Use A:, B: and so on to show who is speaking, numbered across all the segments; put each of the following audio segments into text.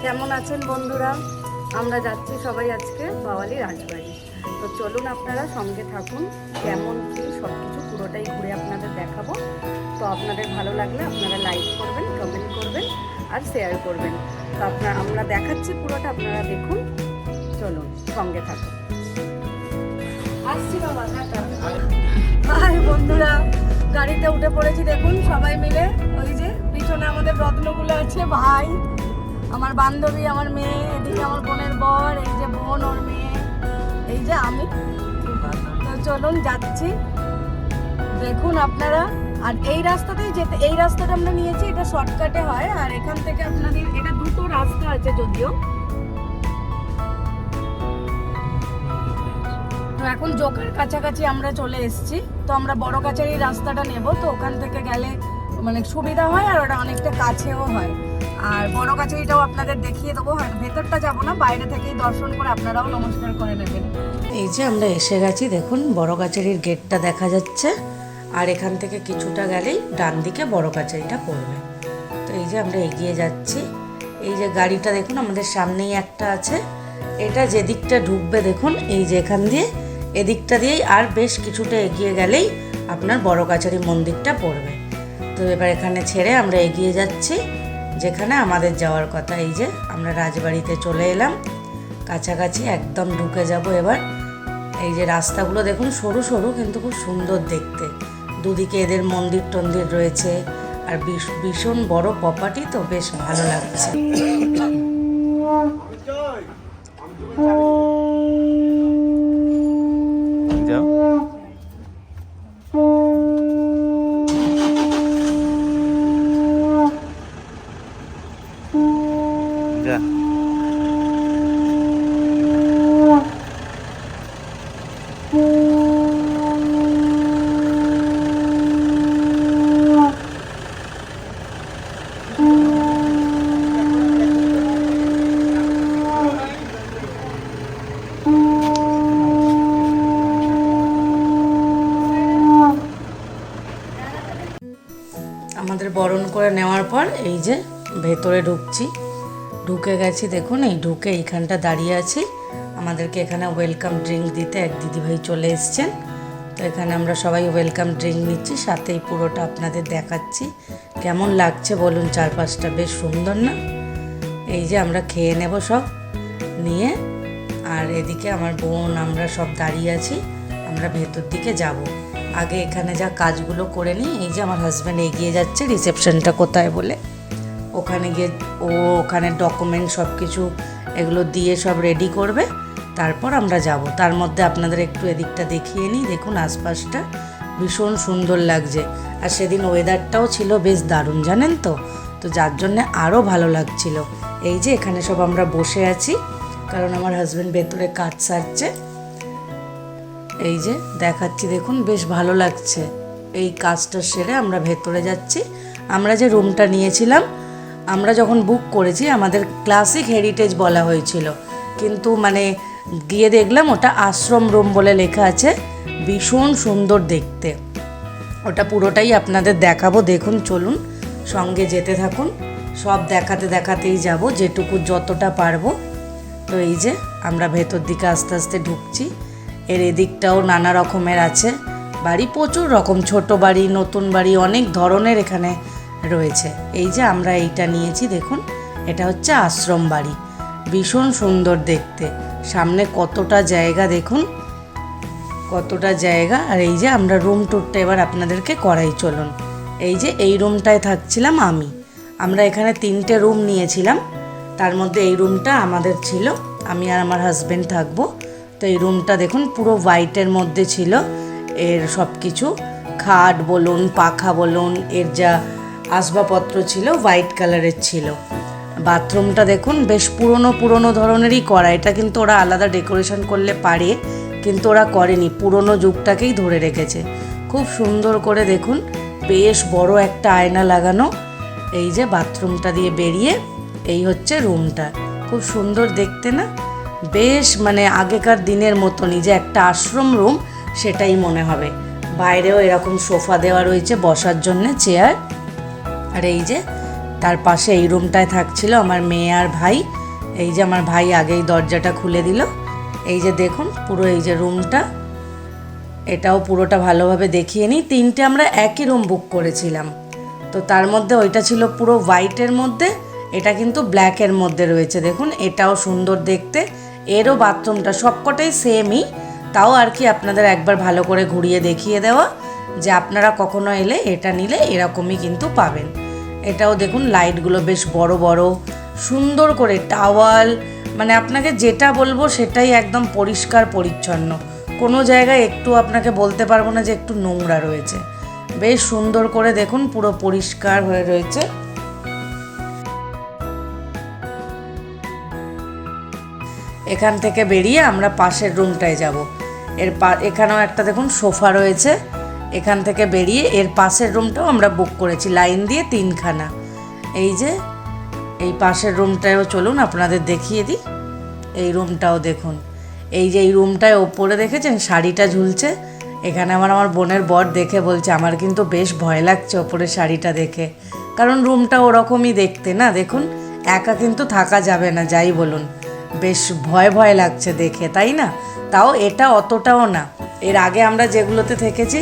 A: কেমন আছেন বন্ধুরা? আমরা যাচ্ছি সবাই আজকে বাওয়ালি রাজবাড়ি। তো চলুন আপনারা সঙ্গে থাকুন, কেমন কি সব কিছু পুরোটাই ঘুরে আপনাদের দেখাবো। তো আপনাদের ভালো লাগলে আপনারা লাইক করবেন, কমেন্ট করবেন আর শেয়ার করবেন। তো আমরা দেখাচ্ছি পুরোটা, আপনারা দেখুন। চলুন সঙ্গে থাকুন। আসছি বাবা, হাই বন্ধুরা, গাড়িতে উঠে পড়েছি দেখুন সবাই মিলে। ওই যে পিছনে আমাদের রত্নগুলো আছে, ভাই, আমার বান্ধবী, আমার মেয়ে, এদিকে আমার বোনের বর, এই যে বোন ওর মেয়ে, এই যে আমি। তো চলুন যাচ্ছি, দেখুন আপনারা। আর এই রাস্তাতেই যেতে, এই রাস্তাটা আমরা নিয়েছি, এটা শর্টকাটে হয়। আর এখান থেকে আপনাদের, এটা দুটো রাস্তা আছে যদিও। তো এখন জোকার কাছাকাছি আমরা চলে এসেছি। তো আমরা বড় কাছারির রাস্তাটা নেব, তো ওখান থেকে গেলে মানে সুবিধা হয় আর ওটা অনেকটা কাছেও হয়। আর বড় কাছারিটাও আপনাদের দেখিয়ে দেবো। ভেতরটা যাবো না, বাইরে থেকেই দর্শন করে আপনারাও নমস্কার করে নেবেন। এই যে আমরা এসে গেছি, দেখুন বড় কাছারির গেটটা দেখা যাচ্ছে। আর এখান থেকে কিছুটা গেলেই ডান দিকে বড় কাছারিটা পড়বে। তো এই যে আমরা এগিয়ে যাচ্ছি। এই যে গাড়িটা দেখুন আমাদের সামনেই একটা আছে। এটা যেদিকটা ঢুকবে দেখুন, এই যে এখান দিয়ে, এদিকটা দিয়েই আর বেশ কিছুটা এগিয়ে গেলেই আপনার বড় কাছারি মন্দিরটা পড়বে। তো এবার এখানে ছেড়ে আমরা এগিয়ে যাচ্ছি যেখানে আমাদের যাওয়ার কথা। এই যে আমরা রাজবাড়িতে চলে এলাম, কাছাকাছি একদম ঢুকে যাব এবার। এই যে রাস্তাগুলো দেখুন সরু সরু, কিন্তু খুব সুন্দর দেখতে। দুদিকে এদের মন্দির টন্দির রয়েছে, আর ভীষণ বড় প্রপার্টি, তো বেশ ভালো লাগছে। আমাদের বরণ করে নেওয়ার পর এই যে ভেতরে ঢুকছি, ঢুকে গেছি দেখুন। এই ঢুকে এইখানটা দাঁড়িয়ে আছি, আমাদেরকে এখানে ওয়েলকাম ড্রিঙ্ক দিতে এক দিদিভাই চলে এসছেন। তো এখানে আমরা সবাই ওয়েলকাম ড্রিঙ্ক নিচ্ছি, সাথেই পুরোটা আপনাদের দেখাচ্ছি। কেমন লাগছে বলুন, চারপাশটা বেশ সুন্দর না? এই যে আমরা খেয়ে নেব সব নিয়ে। আর এদিকে আমার বোন, আমরা সব দাঁড়িয়ে আছি, আমরা ভেতর দিকে যাব। আগে এখানে যা কাজগুলো করে নিই। এই যে আমার হাজব্যান্ড এগিয়ে যাচ্ছে রিসেপশনটা কোথায় বলে, ওখানে গিয়ে ওখানে ডকুমেন্ট সব কিছু এগুলো দিয়ে সব রেডি করবে, তারপর আমরা যাব। তার মধ্যে আপনাদের একটু এদিকটা দেখিয়ে নিই। দেখুন আশপাশটা ভীষণ সুন্দর লাগছে। আর সেদিন ওয়েদারটাও ছিল বেশ দারুণ, জানেন তো। তো যার জন্যে আরও ভালো লাগছিল। এই যে এখানে সব আমরা বসে আছি, কারণ আমার হাজব্যান্ড ভেতরে কাজ সারছে। এই যে দেখাচ্ছি দেখুন, বেশ ভালো লাগছে। এই কাজটা সেরে আমরা ভেতরে যাচ্ছি। আমরা যে রুমটা নিয়েছিলাম, আমরা যখন বুক করেছি আমাদের ক্লাসিক হেরিটেজ বলা হয়েছিল, কিন্তু মানে গিয়ে দেখলাম ওটা আশ্রম রুম বলে লেখা আছে। ভীষণ সুন্দর দেখতে, ওটা পুরোটাই আপনাদের দেখাবো। দেখুন চলুন সঙ্গে যেতে থাকুন, সব দেখাতে দেখাতেই যাব যেটুকু যতটা পারবো। তো এই যে আমরা ভেতর দিকে আস্তে আস্তে ঢুকছি। এর এদিকটাও নানা রকমের আছে বাড়ি, প্রচুর রকম, ছোট বাড়ি, নতুন বাড়ি, অনেক ধরনের এখানে রয়েছে। এই যে আমরা এইটা নিয়েছি দেখুন, এটা হচ্ছে আশ্রম বাড়ি। ভীষণ সুন্দর দেখতে, সামনে কতটা জায়গা দেখুন, কতটা জায়গা। আর এই যে আমরা রুম টুরটা এবার আপনাদেরকে করাই, চলুন। এই যে এই রুমটায় থাকছিলাম আমি। আমরা এখানে 3টে রুম নিয়েছিলাম, তার মধ্যে এই রুমটা আমাদের ছিল, আমি আর আমার হাজব্যান্ড থাকবো। তো এই রুমটা দেখুন পুরো হোয়াইটের মধ্যে ছিল এর সব কিছু। খাট বলুন, পাখা বলুন, এর যা আসবাবপত্র ছিল হোয়াইট কালারের ছিল। বাথরুমটা দেখুন বেশ পুরনো পুরনো ধরনেরই করা, এটা কিন্তু ওরা আলাদা ডেকোরেশন করলে পারে, কিন্তু ওরা করেনি, পুরনো যুগটাকেই ধরে রেখেছে। খুব সুন্দর করে দেখুন, বেশ বড় একটা আয়না লাগানো। এই যে বাথরুমটা দিয়ে বেরিয়ে এই হচ্ছে রুমটা, খুব সুন্দর দেখতে না, বেশ মানে আগেকার দিনের মতনই, যে একটা আশ্রম রুম সেটাই মনে হবে। বাইরেও এরকম সোফা দেওয়া রয়েছে বসার জন্যে, চেয়ার। আর এই যে তার পাশে এই রুমটায় থাকছিল আমার মেয়ে আর ভাই। এই যে আমার ভাই আগেই দরজাটা খুলে দিল। এই যে দেখুন পুরো এই যে রুমটা, এটাও পুরোটা ভালোভাবে দেখিয়ে নিই। 3টে আমরা একই রুম বুক করেছিলাম, তো তার মধ্যে ওইটা ছিল পুরো হোয়াইটের মধ্যে, এটা কিন্তু ব্ল্যাকের মধ্যে রয়েছে। দেখুন এটাও সুন্দর দেখতে, এরও বাথরুমটা সবকটাই সেমই, তাও আর কি আপনাদের একবার ভালো করে ঘুরিয়ে দেখিয়ে দেওয়া, যে আপনারা কখনো এলে এটা নিলে এরকমই কিন্তু পাবেন। এটাও দেখুন লাইটগুলো বেশ বড় বড়, সুন্দর করে টাওয়াল, মানে আপনাকে যেটা বলবো সেটাই একদম পরিষ্কার পরিচ্ছন্ন, কোনো জায়গায় একটু আপনাকে বলতে পারবো না যে একটু নোংরা রয়েছে। বেশ সুন্দর করে দেখুন পুরো পরিষ্কার হয়ে রয়েছে। এখান থেকে বেরিয়ে আমরা পাশের রুমটায় যাব। এখানেও একটা দেখুন সোফা রয়েছে। এখান থেকে বেরিয়ে এর পাশের রুমটাও আমরা বুক করেছি লাইন দিয়ে 3খানা। এই যে এই পাশের রুমটায়ও চলুন আপনাদের দেখিয়ে দিই। এই রুমটাও দেখুন, এই যে এই রুমটায় ওপরে দেখেছেন শাড়িটা ঝুলছে, এখানে আমার বোনের বর দেখে বলছে আমার কিন্তু বেশ ভয় লাগছে ওপরে শাড়িটা দেখে, কারণ রুমটা ওরকমই দেখতে না। দেখুন একা কিন্তু থাকা যাবে না, যাই বলুন, বেশ ভয় ভয় লাগছে দেখে, তাই না? তাও এটা অতটাও না, এর আগে আমরা যেগুলোতে থেকেছি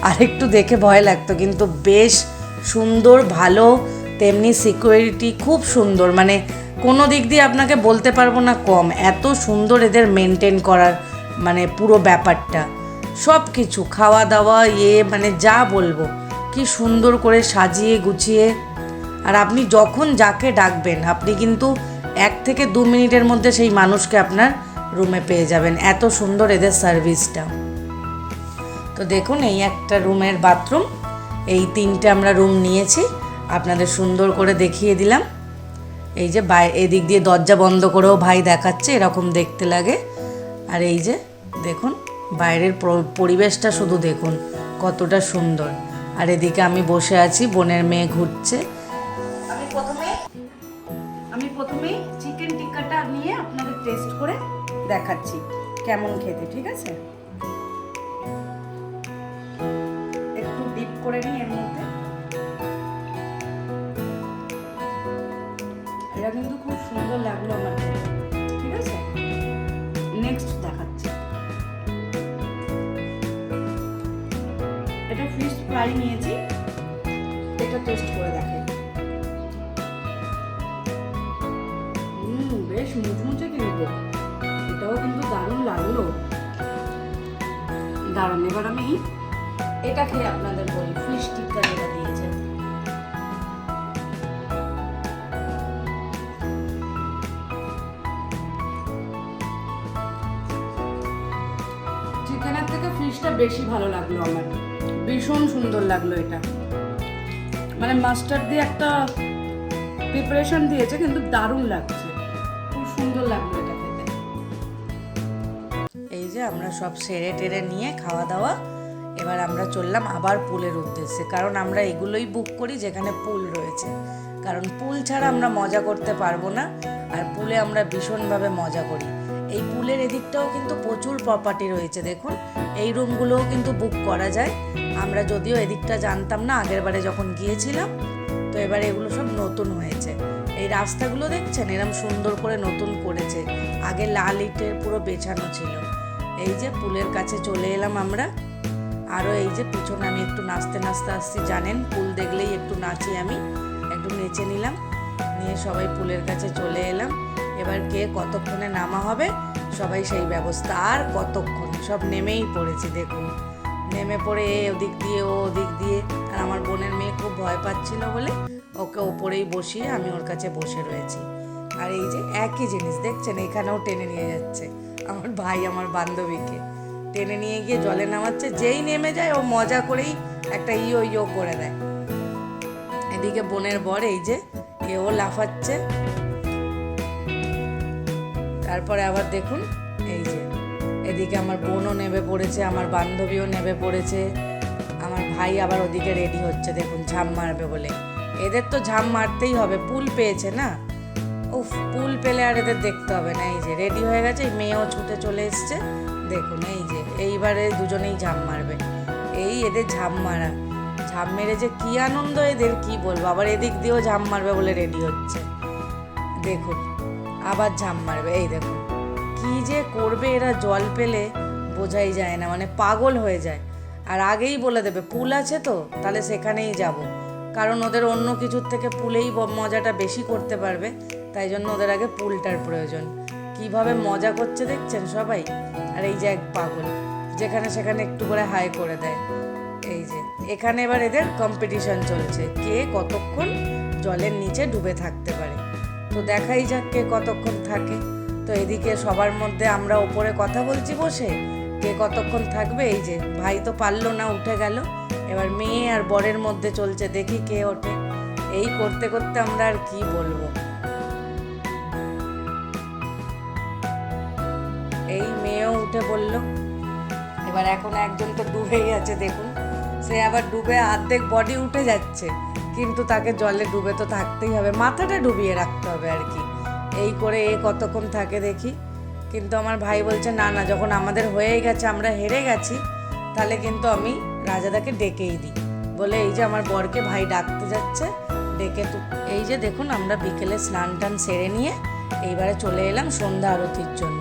A: আর একটু দেখে ভয় লাগতো, কিন্তু বেশ সুন্দর, ভালো, তেমনি সিকিউরিটি খুব সুন্দর, মানে কোনো দিক দিয়ে আপনাকে বলতে পারবো না কম, এত সুন্দর এদের মেনটেন করার মানে পুরো ব্যাপারটা, সব কিছু খাওয়া দাওয়া মানে যা বলবো, কি সুন্দর করে সাজিয়ে গুছিয়ে। আর আপনি যখন যাকে ডাকবেন আপনি কিন্তু 1 থেকে 2 মিনিটের মধ্যে সেই মানুষকে আপনার রুমে পেয়ে যাবেন, এত সুন্দর এদের সার্ভিসটা। তো দেখুন এই একটা রুমের বাথরুম, এই 3টে আমরা রুম নিয়েছি, আপনাদের সুন্দর করে দেখিয়ে দিলাম। এই যে এদিক দিয়ে দরজা বন্ধ করেও ভাই দেখাচ্ছে এরকম দেখতে লাগে। আর এই যে দেখুন বাইরের পরিবেশটা শুধু দেখুন কতটা সুন্দর। আর এদিকে আমি বসে আছি, বোনের মেয়ে ঘুরছে। আমি প্রথমে চিকেন টিক্কাটা নিয়ে আপনাদের টেস্ট করে দেখাচ্ছি কেমন খেতে, ঠিক আছে? একটু ডিপ করে নিই এর মধ্যে। এটা কিন্তু খুব সুন্দর লাগলো আমার খেতে, ঠিক আছে? নেক্সট দেখাচ্ছি, এটা ফিশ ফ্রাই নিয়েছি, এটা টেস্ট করে দেখে। বেশ মুচমুচে কিন্তু, এটাও কিন্তু দারুণ লাগলো। দারুণ। এবার আমি এটা খেয়ে আপনাদের বলি, ফিশ টিক্কা যেটা দিয়েছে। চিকেনের থেকে ফিশটা বেশি ভালো লাগলো আমার, ভীষণ সুন্দর লাগলো এটা, মানে মাস্টার্ড দিয়ে একটা প্রিপারেশন দিয়েছে, কিন্তু দারুণ লাগছে, খুব সুন্দর লাগলো এটা খেতে। এই যে আমরা সব সেরে টেরে নিয়ে খাওয়া দাওয়া, এবার আমরা চললাম আবার পুলের উদ্দেশ্যে, কারণ আমরা এগুলোই বুক করি যেখানে পুল রয়েছে, কারণ পুল ছাড়া আমরা মজা করতে পারবো না, আর পুলে আমরা ভীষণভাবে মজা করি। এই পুলের এদিকটাও কিন্তু প্রচুর প্রপার্টি রয়েছে, দেখুন এই রুমগুলোও কিন্তু বুক করা যায়। আমরা যদিও এদিকটা জানতাম না আগের বারে যখন গিয়েছিলাম, তো এবারে এগুলো সব নতুন হয়েছে। এই রাস্তাগুলো দেখছেন এরকম সুন্দর করে নতুন করেছে, আগে লাল ইটের পুরো বেছানো ছিল। এই যে পুলের কাছে চলে এলাম আমরা, আরও এই যে পিছনে আমি একটু নাচতে নাচতে আসছি, জানেন পুল দেখলেই একটু নাচি, আমি একটু নেচে নিলাম, নিয়ে সবাই পুলের কাছে চলে এলাম। এবার কে কতক্ষণে নামা হবে সবাই সেই ব্যবস্থা, আর কতক্ষণ, সব নেমেই পড়েছি দেখুন, নেমে পড়ে ওদিক দিয়ে ও ওদিক দিয়ে। আর আমার বোনের মেয়ে খুব ভয় পাচ্ছিল বলে ওকে ওপরেই বসিয়ে আমি ওর কাছে বসে রয়েছি। আর এই যে একই জিনিস দেখছেন, এখানেও টেনে নিয়ে যাচ্ছে আমার ভাই, আমার বান্ধবীকে টেনে নিয়ে গিয়ে জলে নামাচ্ছে, যেই নেমে যায় ও মজা করেই একটা ইয়ো ইয়ো করে দেয়। এদিকে বোনের বর এই যে এও লাফাচ্ছে। তারপরে আবার দেখুন এই যে এদিকে আমার বোনও নেমে পড়েছে, আমার বান্ধবীও নেমে পড়েছে, আমার ভাই আবার ওদিকে রেডি হচ্ছে দেখুন ঝাঁপ মারবে বলে। এদের তো ঝাঁপ মারতেই হবে, পুল পেয়েছে না। উফ, পুল পেলে আর এদের দেখতে হবে না। এই যে রেডি হয়ে গেছে, মেয়েও ছুটে চলে এসছে দেখুন। এই যে এইবারে দুজনেই ঝাঁপ মারবে। এই এদের ঝাঁপ মারা, ঝাঁপ মেরে যে কি আনন্দ এদের কি বলবো। আবার এদিক দিয়েও ঝাঁপ মারবে বলে রেডি হচ্ছে দেখুন, আবার ঝাঁপ মারবে। এই দেখুন কি যে করবে এরা, জল পেলে বোঝাই যায় না, মানে পাগল হয়ে যায়। আর আগেই বলে দেবে পুল আছে তো তাহলে সেখানেই যাব, কারণ ওদের অন্য কিছুর থেকে পুলেই মজাটা বেশি করতে পারবে, তাই জন্য ওদের আগে পুলটার প্রয়োজন। কিভাবে মজা করছে দেখছেন সবাই। আর এই যে এক পাগল যেখানে সেখানে একটু করে হাই করে দেয়। এই যে এখানে এবার এদের কম্পিটিশন চলছে, কে কতক্ষণ জলের নিচে ডুবে থাকতে পারে। তো দেখাই যাক কে কতক্ষণ থাকে। তো এদিকে সবার মধ্যে আমরা ওপরে কথা বলছি বসে, কে কতক্ষণ থাকবে। এই যে ভাই তো পারলো না, উঠে গেল। এবার মেয়ে আর বরের মধ্যে চলছে, দেখি কে ওঠে। এই করতে করতে আমরা আর কি বলবো। এই মেয়েও উঠে পড়লো। এবার এখন একজন তো ডুবেই আছে দেখুন, সে আবার ডুবে অর্ধেক বডি উঠে যাচ্ছে, কিন্তু তাকে জলে ডুবে তো থাকতেই হবে, মাথাটা ডুবিয়ে রাখতে হবে আর কি। এই করে এ কতক্ষণ থাকে দেখি। কিন্তু আমার ভাই বলছে না না, যখন আমাদের হয়ে গেছে, আমরা হেরে গেছি, তাহলে কিন্তু আমি রাজাদাকে ডেকেই দিই বলে এই যে আমার বরকে ভাই ডাকতে যাচ্ছে ডেকে। তো এই যে দেখুন আমরা বিকেলে স্নান টান সেরে নিয়ে এইবারে চলে এলাম সন্ধ্যা আরতির জন্য।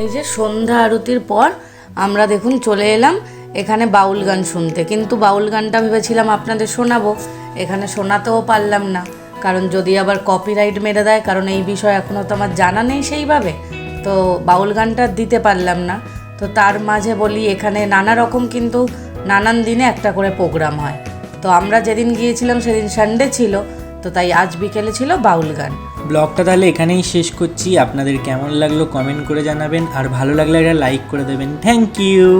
A: এই যে সন্ধ্যা আরতির পর আমরা দেখুন চলে এলাম এখানে বাউল গান শুনতে। কিন্তু বাউল গানটা ভেবেছিলাম আপনাদের শোনাবো, এখানে শোনাতেও পারলাম না, কারণ যদি আবার কপিরাইট মেরে দেয়, কারণ এই বিষয় এখনও তো আমার জানা নেই সেইভাবে, তো বাউল গানটা দিতে পারলাম না। তো তার মাঝে বলি এখানে নানা রকম কিন্তু নানান দিনে একটা করে প্রোগ্রাম হয়। তো আমরা যেদিন গিয়েছিলাম সেদিন সানডে ছিল, তো তাই আজ বিকেলে ছিল বাউল গান।
B: ব্লগটা তাহলে এখানেই শেষ করছি। আপনাদের কেমন লাগলো কমেন্ট করে জানাবেন, আর ভালো লাগলে একটা লাইক করে দেবেন। Thank you.